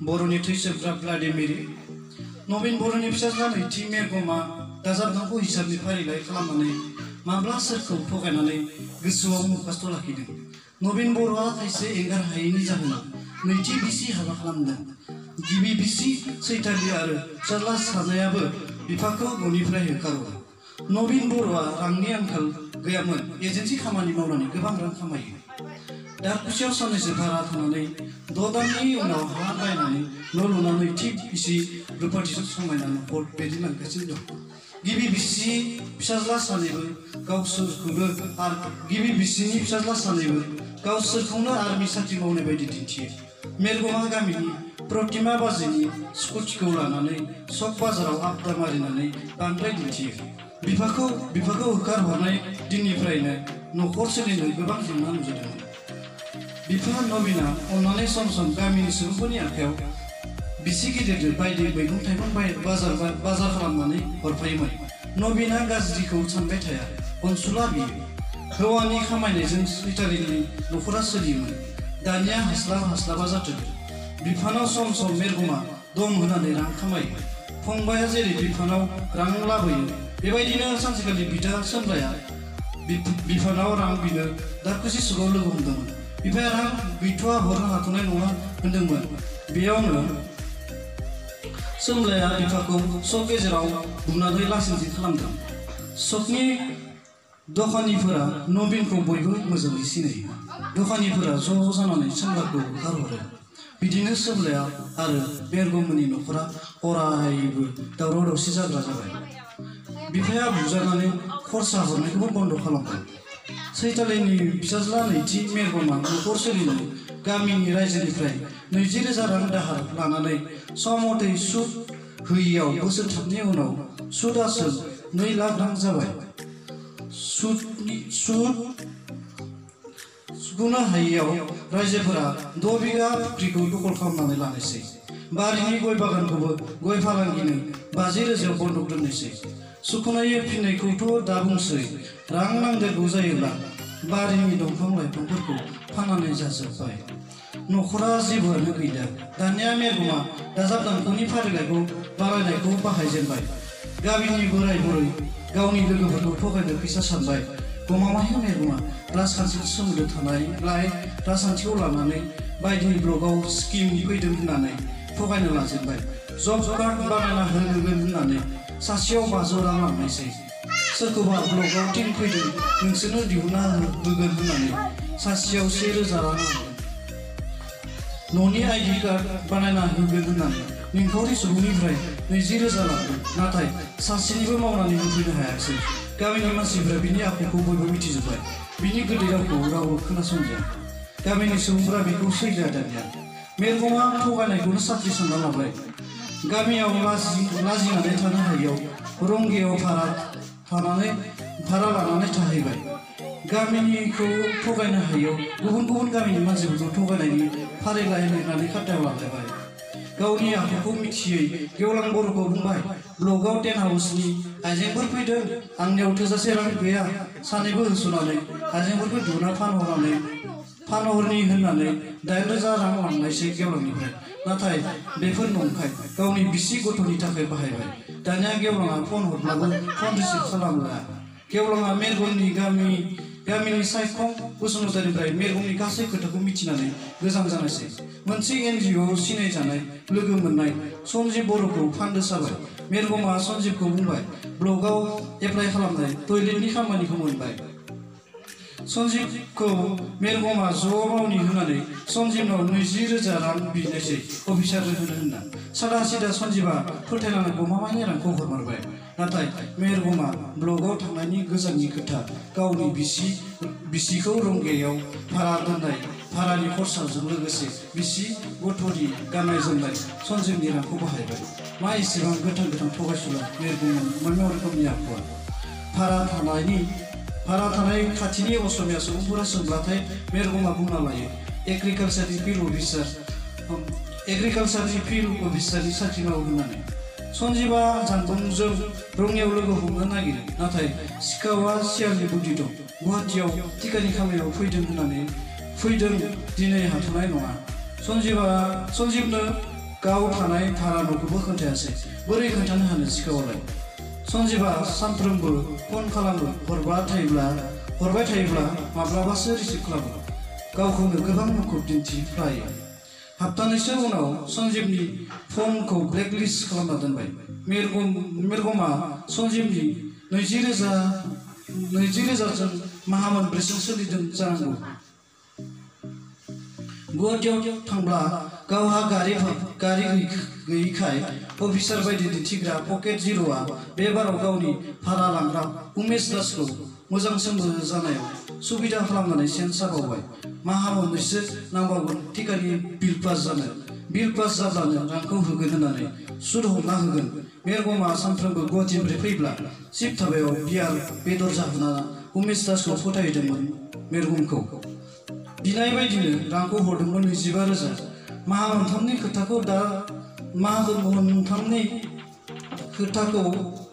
बर'नि थैसोबग्रा भ्लादिमिर नवीन बर'नि फिसाज्ला नैथि मेरगमा दाजाबनांगौ हिसाबनि फारिलाइ खालामनानै माब्ला सोरखौ थगायनानै गोसोआव मुखास्त' लाखिदों। नवीन बर'आ खायसे एंगार हायैनि जाहोनाव नैथि बिसि हाबा खालामदों। गिबि बिसि सैथालि आरो फिसाज्ला सानैयाबो बिफाखौ न'निफ्राय होखारहरो। नवीन बर'आ रांनि आंखाल गैयामोन, एजेन्सि खामानि मावनानै गोबां रां खामायो। दारखुसियाव साननैसो भारा थानानै 6 दाननि उनाव हा बायनानै न' लुनानै थि बिसि रुपाथिजों समायना न'खर दैदेनलांगासिनो दं। गिबि बिसि फिसाज्ला सानैबो गावसोरखौनो आर्मि साख्रि मावनाय बायदि दिन्थियो। मेरगमा गामिनि प्रतिमा बाजैनि स्कुटिखौ लानानै सक बाजाराव आबदा मारिनानै बांद्राय दिन्थियो। बिफाखौ होखारहरनाय दिननिफ्रायनो न'खर सोलिनो गोबां जेंना नुजादोंमोन। बिफा नवीनआ अननानै सम सम गामिनि सुबुंफोरनि आखायाव बिसि गिदिरजों बायदि मैगं थाइगं बाजार खालामनानै हरफायोमोन। नवीनआ गाज्रिखौ सानबाय थाया, अनसुला बियो। हौवानि खामायनायजों सैथालिनि न'खरा सोलियोमोन। दानिया हास्लाबा जाथों। बिफानाव सम सम मेरगमा दम होनानै रां खामायो। फंबाया जेरै बिफानाव रां लाबोयो, बेबायदिनो सानसेखालि बिदा सोमलाया बिफानाव रां बिनो दारखुसि सुगाव लोगो हमदोंमोन। बिफाया रां गैथ'आ, हरनो हाथ'नाय नङा होनदोंमोन। बेयावनो सोमलाया बिफाखौ सक गेजेराव बुनानै लासिंसिं खालामदों। सकनि दखानिफोरा नवीनखौ बयबो मोजाङै सिनायो। दखानिफोरा ज' जानानै सोमलाखौ होखारहरो। बिदिनो सोमलाया आरो मेरगमनि न'खरा अरायबो दावराव दावसि जाग्रा जाबाय। बिफाया बुजानानै खरसा हरनायखौबो बन्द' खालामबाय। सैथालिनि फिसाज्ला नैथि मेरगमा न'खर सोलिनो गामिनि रायजोनिफ्राय 20,000 रां दाहार लानानै सम मथै सुद होयियाव बोसोरथामनि उनाव सुद आसोल 2 लाख रां जाबाय। सुख'नो हायियाव रायजोफोरा 6 बिगा फुख्रिखौ दखल खालामनानै लानायसै। बारिनि गय बागानखौबो गय फालांगिनो 50,000 बन्दक दोननायसै। सुख'नाय फिननायखौथ' दा बुंसै। रां नांदेरगौ जायोब्ला बारिनि दंफां लाइफांफोरखौ फाननानै जाजोब्बाय। न'खरा जेबोआनो गैला। दानिया मेरगमा दाजाबदांखौनि फारिलाइखौ बारायनायखौ बाहायजेनबाय। गामिनि बोराय बुरै गावनि लोगोफोरखौ थगायनो फैसा सानबाय। गमामायै मेरगमा राजखान्थिजों सोमोन्दो थानायलाय राजखान्थिखौ लानानै बायदि ब्लकआव स्किम फैदों होननानै थगायनो लाजेनबाय। जब कार्ड बानायना होगोन होननानै सासेयाव 500 रां लांनायसै। सोरखौबा ब्लकआव टिम फैदों नोंसोरनो दिहुनना होगोन होननानै सासेयाव 1,000 रां लांदों। न'नि ID कार्ड बानायना होगोन होननानै निखावरि सुबुंनिफ्राय 20,000 लांदों। नाथाय सासेनिबो मावनानै होफैनो हायाखिसै। गामिनि मानसिफ्रा बिनि आखुखौ बयबो मिथिजोब्बाय। बिनि गोदै रावखौ रावबो खोनासंलिया। गामिनि सुबुंफोरा बेखौ सैला दानिया। मेरगमा थगायनायखौनो साख्रि सानना लाबाय। गामियाव लाजिनानै थानो हायियाव रंगियाव भारा लानानै थाहैबाय। गामिनिखौ थगायनो हायियाव गुबुन गामिनि मानसिफोरखौ थगायनायनि फारिलाइ लिरनानै खातायाव लालायबाय। गावनि आखुखौ मिथियै गेवलां बर'खौ बुंबाय, ब्लकआव 10 हाउसनि आइजेंफोर फैदों, आंनियाव थोजासे रां गैया। सानैबो होसोनानै आइजेंफोरखौ दिहुनना फानहरनि होननानै 8,000 रां लांनायसै गेवलांनिफ्राय। नाथाय बेफोर नंखाय, गावनि बिसि गथ'नि थाखाय बाहायबाय। दानिया गेवलाङा फन हरब्लाबो फन रिसिभ खालामला। गेवलाङा मेरगमनि गामिनि सायखं बसुमतारीनिफ्राय मेरगमनि गासै खोथाखौ मिथिनानै गोजान जानायसै। मोनसे NGO सिनायजानाय लोगो मोननाय सन्जिब बर'खौ फान्द साबाय। मेरगमा सन्जिबखौ बुंबाय, ब्लकआव एप्लाइ खालामनाय टयलेटनि खामानिखौ मोनबाय। सन्जिबखौ मेरगमा ज' मावनि होनानै सन्जिबनाव 20,000 रां बिनायसै अफिसारनो होनो होनना। सादा सिदा सन्जिबा फोथायनानै गमामानि रांखौ हरमारबाय। नाथाय मेरगमा ब्लकआव थांनायनि गोजाननि खोथा, गावनि बिसिखौ रंगियाव भारा दोननाय भारानि खरसाजों लोगोसे बिसि गथ'नि गाननाय जोमनाय सन्जिबनि रांखौ बाहायबाय। मा एसेबां गोथां थगायसुला मेरगमनि मा रोखोमनि आखुआ। भारा थानाय खाथिनि असमिया सुबुंफोरा सोंब्लाथाय मेरगमा बुंना लायो एग्रिकालसारनि फिल्ड अफिसारनि साख्रि मावो होननानै। सन्जिबा जानबुंजों रङियाव लोगो हमनो नागिरो। नाथाय सिखावा सियालनि बुद्धि दं। गुवाहाटियाव टिकानि खामानियाव फैदों दिनै हाथ'नाय नङा। सन्जिबनो गाव थानाय भारा न'खौबो खोन्थायासै बोरै खोन्थानो हानो सिखावालाय सन्जीबा सानफ्रोमबो फन खालामो हरबाय थायोब्ला माब्लाबासो रिसिभ खालामो गावखौनो गोबां मुखुब दिन्थिफ्लायो हाप्तानैसो उनाव सन्जीबनि फनखौ ब्लेकलिस्ट खालामना दोनबाय मिरगमा सन्जीबनि 20,000जों माहा मोनब्रैसिम सोलिदों जानांगौ गुवाहाटीयाव थांब्ला गावहा गारि गैयैखाय अफिसार बायदि दिन्थिग्रा पकेट जिर'आ बे बाराव गावनि भारा लांग्रा उमेश दासखौ मोजां सोमोन्दो जानायाव सुबिदा खालामनानै सेन साबावबाय माहा मोननैसो नांबावगोन टिकानि बिल पास जाब्लानो रांखौ होगोन होननानै सुद हमना होगोन मिरगमा सानफ्रोमबो गुवाहाटीनिफ्राय फैब्ला शिब धाबायाव बियार बेदर जाहोना उमेश दासखौ फोथायदोंमोन मिरगमखौ बिनाय बायदिनो रांखौ हरदोंमोन 25,000 माहा मोनथामनि खोथाखौ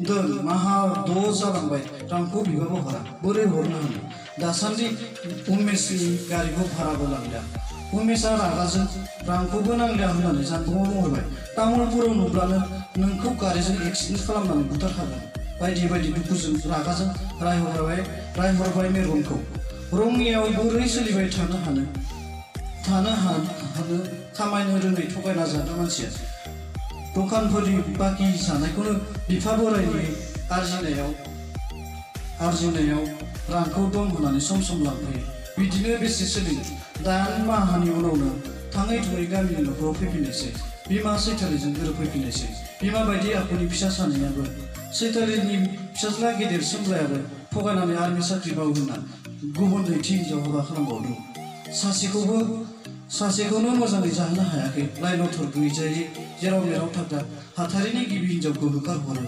दोन माहा 6 जालांबाय रांखौ बिबाबो हरा बोरै हरनो हानो दासान्दि उमेशनि गारिखौ भाराबो लांलिया उमेशआ रागाजों रांखौबो नांलिया होननानै जानबुङाव बुंहरबाय तामुलपुराव नुब्लानो नोंखौ गारिजों एक्सिडेन्ट खालामनानै बुथारखागोन बायदि दुखुजों रागाजों रायहरबाय मिरगमखौ रङियाव बोरै सोलिबाय थानो हानो खामायनो रोङै थगायना जाग्रा मानसिया दखानफोरनि बाखि जानायखौनो बिफा बोरायनि आरजिनायाव रांखौ दं होननानै सम लांफैयो बिदिनो बेसे सोलिनो 8 माहानि उनावनो थाङै गामिनि न'खराव फैफिननायसै बिमा सैथालिजों गोरोबफैफिननायसै बिमा बायदि आखुनि फिसा सानैयाबो सैथालिनि फिसाज्ला गेदेर सोमब्लायाबो थगायनानै आर्मि साख्रि मावो होनना गुबुन नैथि हिनजाव हाबा खालामबावदों सासेखौनो मोजाङै जाहोनो हायाखै लाइ लथर गैजायै जेराव मेराव थाग्रा हाथारिनि गिबि हिनजावखौ होखारहरो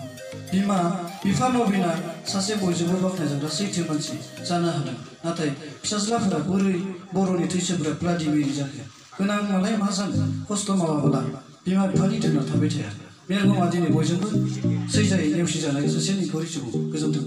बिफा नबिना सासे बयजोंबो बाख्नायजाग्रा सैथो मानसि जानो हादों नाथाय फिसाज्लाफोरा बोरै बर'नि थैसोब्रा ब्लादिमिर जाखो गोनां मालाय मा जानो खस्थ' मावाब्ला बिमा बिफानि धोना थाबाय थाया मिरगमा दिनै बयजोंबो सैजायै नेवसिजानाय सासे निखावरि सुबुं गोजोन्थों।